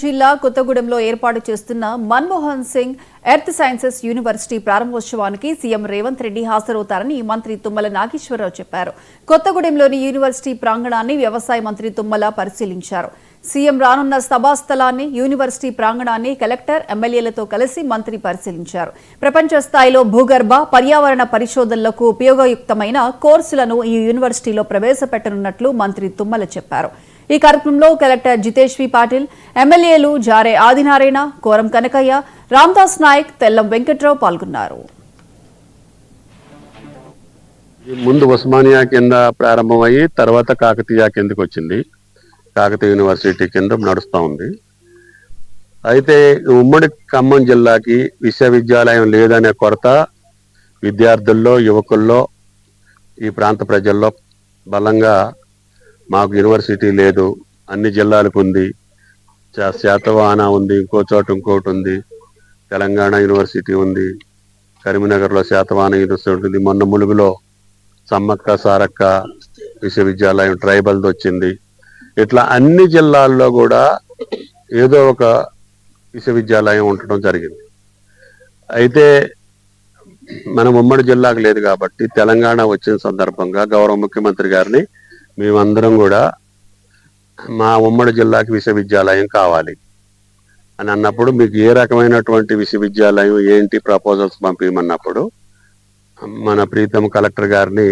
జిల్లా కొత్తగూడెంలో ఏర్పాటు చేస్తున్న Manmohan Singh earth sciences university ప్రారంభోత్సవానికి సీఎం రేవంత్ రెడ్డి హాజరవుతారని మంత్రి తుమ్మల నాగేశ్వరరావు చెప్పారు. కొత్తగూడెంలోని యూనివర్సిటీ ప్రాంగణాన్ని వ్యవసాయ మంత్రి తుమ్మల పరిశీలించారు. సీఎం రానున్న సభాస్థలాన్ని, యూనివర్సిటీ ప్రాంగణాన్ని కలెక్టర్, ఎమ్మెల్యేలతో కలిసి మంత్రి పరిశీలించారు. ప్రపంచ స్థాయిలో భూగర్భ, పర్యావరణ పరిశోధనలకు ఉపయోగయుక్తమైన కోర్సులను ఈ యూనివర్సిటీలో ప్రవేశపెట్టనున్నట్లు మంత్రి తుమ్మల చెప్పారు. ఈ కార్యక్రమంలో కలెక్టర్ జితేష్ వి పాటిల్, ఎమ్మెల్యేలు జారే ఆదినారాయణ, కోరం కనకయ్య, రామ్దాస్ నాయక్, తెల్లం వెంకట్రావు పాల్గొన్నారు. ముందు ఉస్మానియా కింద ప్రారంభమయ్యి తర్వాత కాకతీయ కిందకి వచ్చింది. కాకతీయ యూనివర్సిటీ కింద నడుస్తూ ఉంది. అయితే ఉమ్మడి ఖమ్మం జిల్లాకి విశ్వవిద్యాలయం లేదనే కొరత విద్యార్థుల్లో, యువకుల్లో, ఈ ప్రాంత ప్రజల్లో బలంగా మాకు యూనివర్సిటీ లేదు, అన్ని జిల్లాలకు ఉంది, శాతవాహన ఉంది, ఇంకో చోట ఇంకోటి ఉంది, తెలంగాణ యూనివర్సిటీ ఉంది, కరీంనగర్లో శాతవాహన యూనివర్సిటీ ఉంది, మొన్న ములుగులో సమ్మక్క సారక్క విశ్వవిద్యాలయం ట్రైబల్ది వచ్చింది. ఇట్లా అన్ని జిల్లాల్లో కూడా ఏదో ఒక విశ్వవిద్యాలయం ఉండటం జరిగింది. అయితే మనం ఉమ్మడి జిల్లాకు లేదు కాబట్టి తెలంగాణ వచ్చిన సందర్భంగా గౌరవ ముఖ్యమంత్రి గారిని మేమందరం కూడా మా ఉమ్మడి జిల్లాకి విశ్వవిద్యాలయం కావాలి అని అన్నప్పుడు, మీకు ఏ రకమైనటువంటి విశ్వవిద్యాలయం ఏంటి ప్రపోజల్స్ పంపించమన్నప్పుడు మన ప్రీతం కలెక్టర్ గారిని,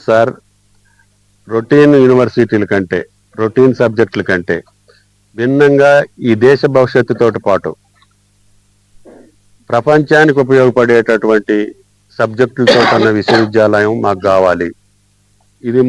సార్ రొటీన్ యూనివర్సిటీల కంటే, రొటీన్ సబ్జెక్టుల కంటే భిన్నంగా ఈ దేశ భవిష్యత్తుతో పాటు ప్రపంచానికి ఉపయోగపడేటటువంటి సబ్జెక్టులతో ఉన్న విశ్వవిద్యాలయం మాకు కావాలి. ఇది